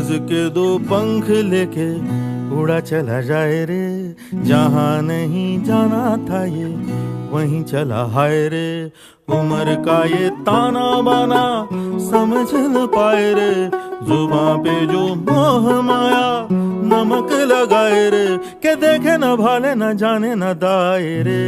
रोज के दो पंख लेके उड़ा चला जाए रे, जहां नहीं जाना था ये वहीं चला हाय रे। उम्र का ये ताना बाना समझ न पाए रे, जुबां पे जो मोह माया नमक लगाए रे, के देखे न भाले न जाने न दाए रे।